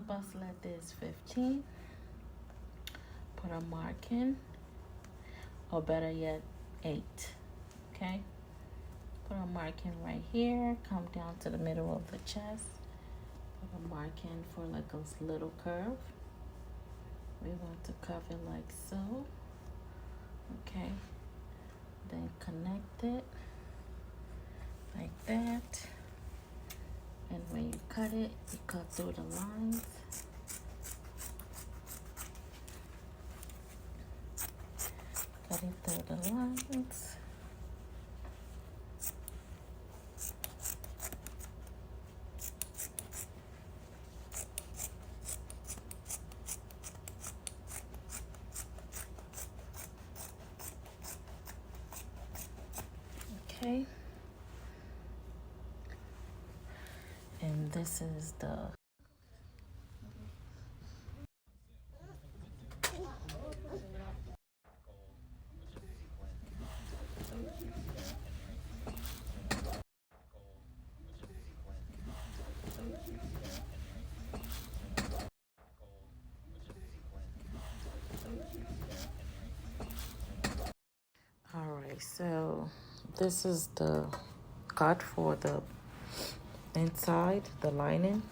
bust let this 15. Put a mark in, or better yet, 8. Okay, put a mark in right here, come down to the middle of the chest, put a mark in for like a little curve. We want to curve it like so. Okay, then connect it like that, and when you cut it, you cut through the lines. Cut it through the lines. Okay. And this is the Alright, so this is the cut for the inside, the lining.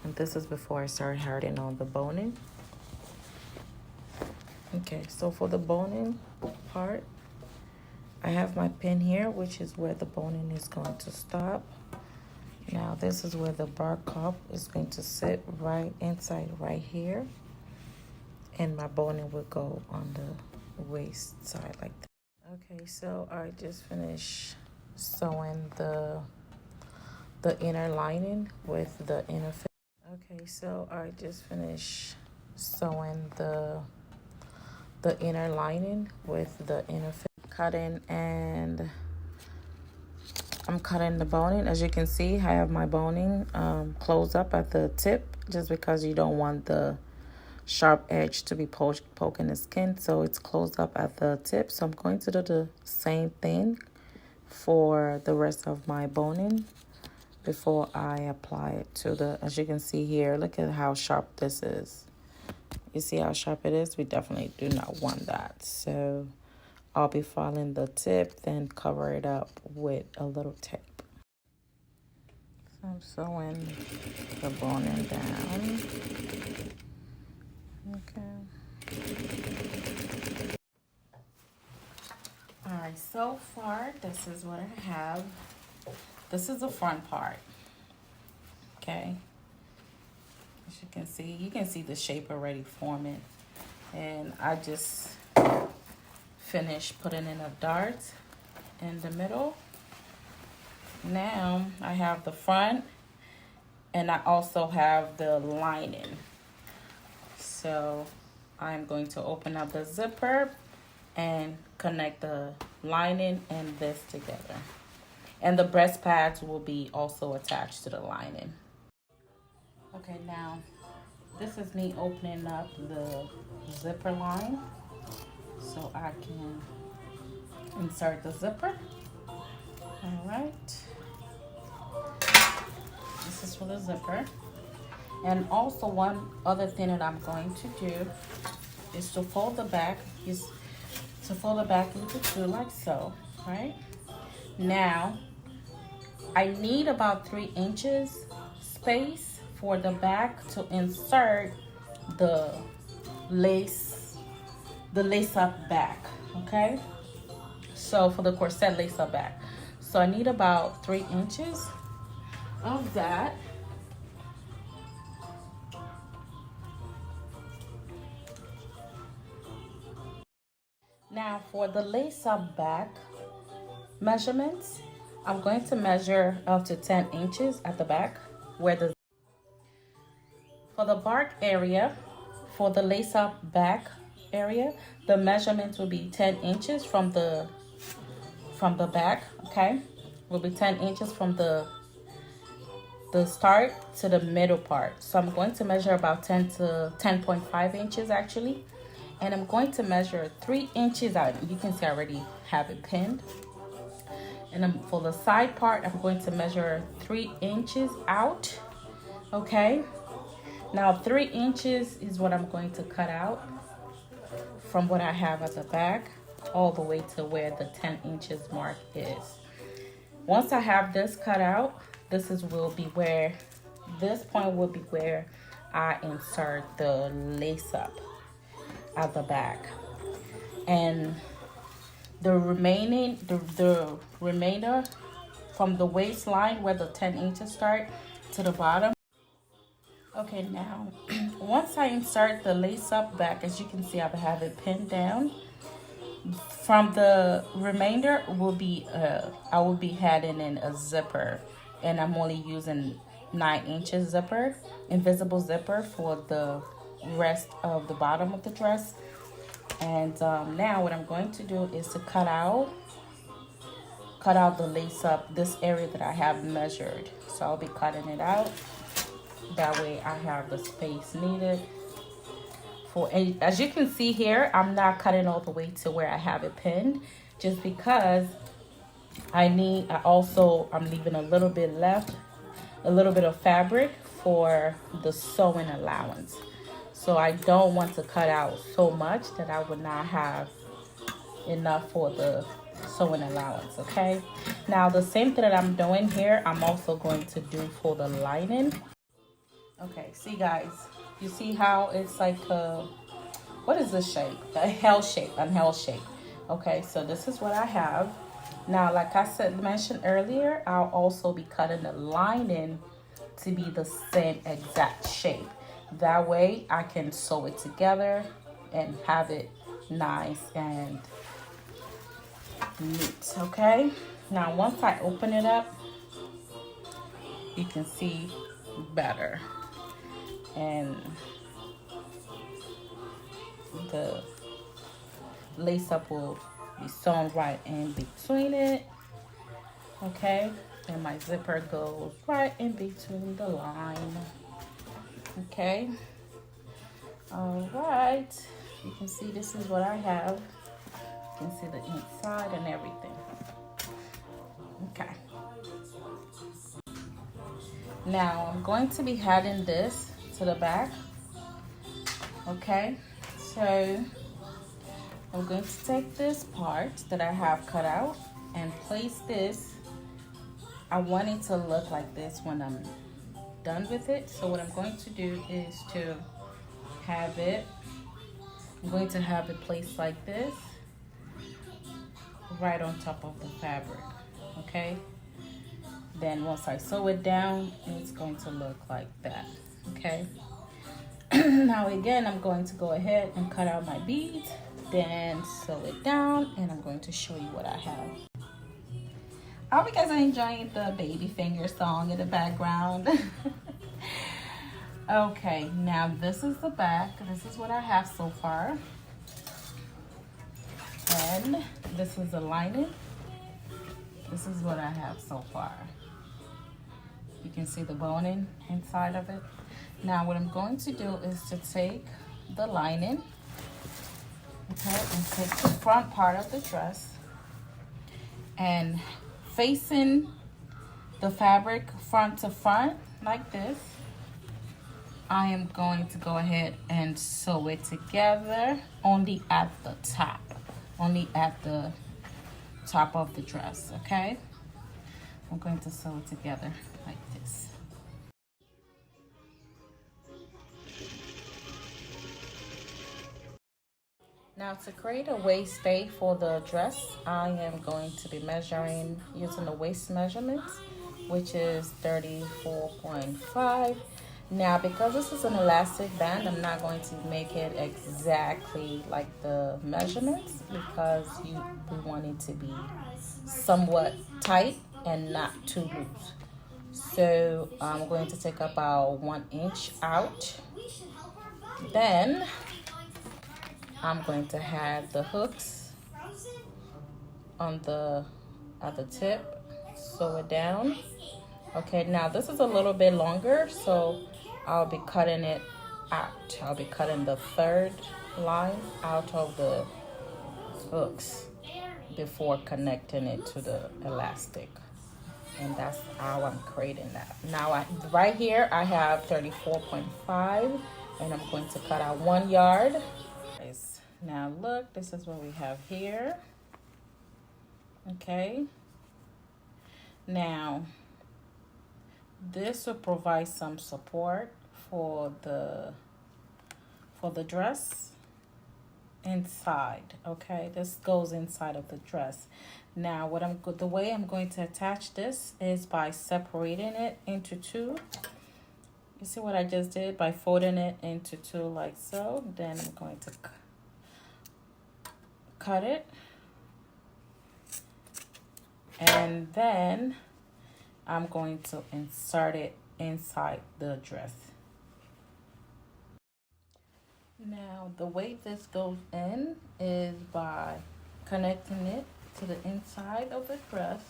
And this is before I start hardening on the boning. Okay, so for the boning part, I have my pin here, which is where the boning is going to stop. Now this is where the bar cup is going to sit, right inside right here. And my boning will go on the waist side like that. Okay, so I just finished sewing the inner lining with the inner fit. Okay, so I just finished sewing the inner lining with the inner fit. Cutting, and I'm cutting the boning. As you can see, I have my boning closed up at the tip, just because you don't want the sharp edge to be poking the skin, so it's closed up at the tip. So I'm going to do the same thing for the rest of my boning before I apply it to the, as you can see here, look at how sharp this is. You see how sharp it is? We definitely do not want that. So I'll be filing the tip, then cover it up with a little tape. So I'm sewing the boning down. Okay. All right, so far this is what I have. This is the front part. Okay. As you can see the shape already forming. And I just finished putting in a dart in the middle. Now I have the front, and I also have the lining. So I'm going to open up the zipper and connect the lining and this together. And the breast pads will be also attached to the lining. Okay, now this is me opening up the zipper line so I can insert the zipper. All right. This is for the zipper. And also one other thing that I'm going to do is to fold the back, into two like so, right? Now, I need about 3 inches space for the back to insert the lace up back, okay? So for the corset lace up back. So I need about 3 inches of that. Now for the lace up back measurements, I'm going to measure up to 10 inches at the back for the bark area, for the lace up back area, the measurements will be 10 inches from the back, okay? Will be 10 inches from the start to the middle part. So I'm going to measure about 10 to 10.5 inches actually. And I'm going to measure 3 inches out. You can see I already have it pinned. And for the side part, I'm going to measure 3 inches out, okay? Now 3 inches is what I'm going to cut out from what I have at the back all the way to where the 10 inches mark is. Once I have this cut out, this point will be where I insert the lace up at the back. And the remainder from the waistline where the 10 inches start to the bottom. Okay, now once I insert the lace up back, as you can see, I have it pinned down. From the remainder will be I will be adding in a zipper, and I'm only using 9 inches zipper, invisible zipper, for the rest of the bottom of the dress. And now what I'm going to do is to cut out the lace up, this area that I have measured. So I'll be cutting it out. That way I have the space needed. As you can see here, I'm not cutting all the way to where I have it pinned, just because I'm leaving a little bit left, a little bit of fabric for the sewing allowance. So I don't want to cut out so much that I would not have enough for the sewing allowance. Okay, now the same thing that I'm doing here, I'm also going to do for the lining. Okay, see guys, you see how it's like what is this shape? A L shape. Okay, so this is what I have. Now, like I mentioned earlier, I'll also be cutting the lining to be the same exact shape. That way I can sew it together and have it nice and neat. Okay, now once I open it up, you can see better, and the lace up will be sewn right in between it. Okay, and my zipper goes right in between the line. Okay, all right, you can see this is what I have. You can see the inside and everything. Okay, now I'm going to be adding this to the back. Okay, so I'm going to take this part that I have cut out and place this. I want it to look like this when I'm done with it. So what I'm going to do is to I'm going to have it placed like this, right on top of the fabric. Okay, then once I sew it down, it's going to look like that. Okay, now again, I'm going to go ahead and cut out my beads, then sew it down, and I'm going to show you what I have. I hope you guys are enjoying the baby finger song in the background. Okay, now this is the back. This is what I have so far. And this is the lining. This is what I have so far. You can see the boning inside of it. Now what I'm going to do is to take the lining, okay, and take the front part of the dress, and facing the fabric front to front like this, I am going to go ahead and sew it together only at the top of the dress. Okay, I'm going to sew it together like this. Now to create a waist stay for the dress, I am going to be measuring using the waist measurements, which is 34.5. Now because this is an elastic band, I'm not going to make it exactly like the measurements, because we want it to be somewhat tight and not too loose. So I'm going to take about 1 inch out. Then I'm going to have the hooks at the tip, sew it down. Okay, now this is a little bit longer, so I'll be cutting it out. I'll be cutting the third line out of the hooks before connecting it to the elastic. And that's how I'm creating that. Now, right here, I have 34.5, and I'm going to cut out 1 yard. Now look, this is what we have here. Okay. Now, this will provide some support for the dress inside. Okay, this goes inside of the dress. Now, the way I'm going to attach this is by separating it into two. You see what I just did by folding it into two like so. Then I'm going to cut it, and then I'm going to insert it inside the dress. Now, the way this goes in is by connecting it to the inside of the dress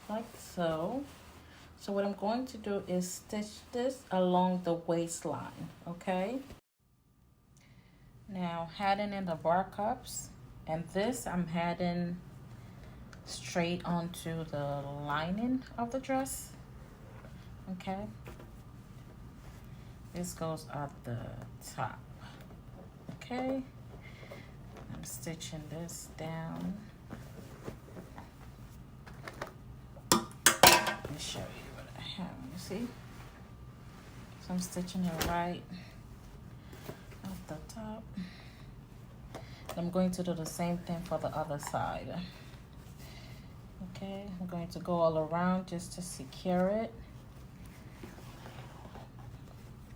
like so. So what I'm going to do is stitch this along the waistline, okay? Now, heading in the bar cups, and this I'm heading straight onto the lining of the dress, okay? This goes up the top, okay? I'm stitching this down. Let me show you what I have. You see? So I'm stitching it right at the top. I'm going to do the same thing for the other side. Okay, I'm going to go all around just to secure it.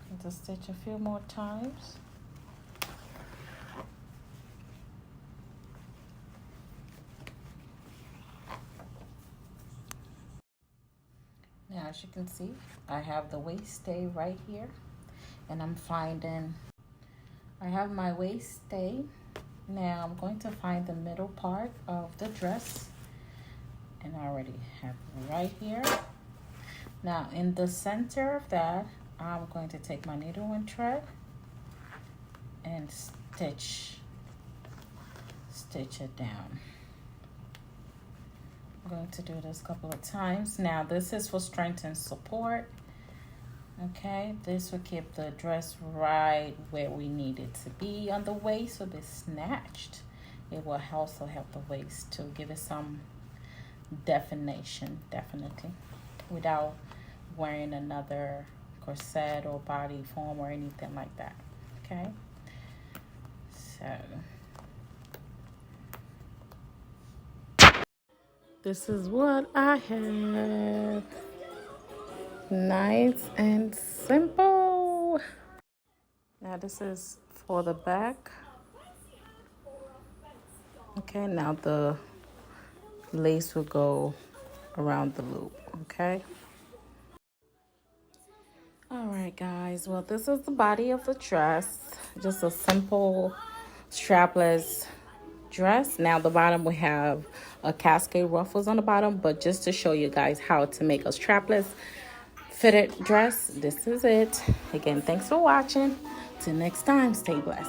I'm going to stitch a few more times. Now, as you can see, I have the waist stay right here, and I have my waist stay. Now I'm going to find the middle part of the dress, and I already have it right here. Now, in the center of that, I'm going to take my needle and thread and stitch it down. I'm going to do this a couple of times. Now, this is for strength and support. Okay, this will keep the dress right where we need it to be on the waist, so it's snatched. It will also help the waist to give it some definition, definitely, without wearing another corset or body form or anything like that. Okay, so this is what I have. Nice and simple. Now this is for the back. Okay, now the lace will go around the loop, okay? All right, guys, well, this is the body of the dress. Just a simple strapless dress. Now the bottom we have a cascade ruffles on the bottom, but just to show you guys how to make a strapless fitted dress, this is it. Again, thanks for watching. Till next time, stay blessed.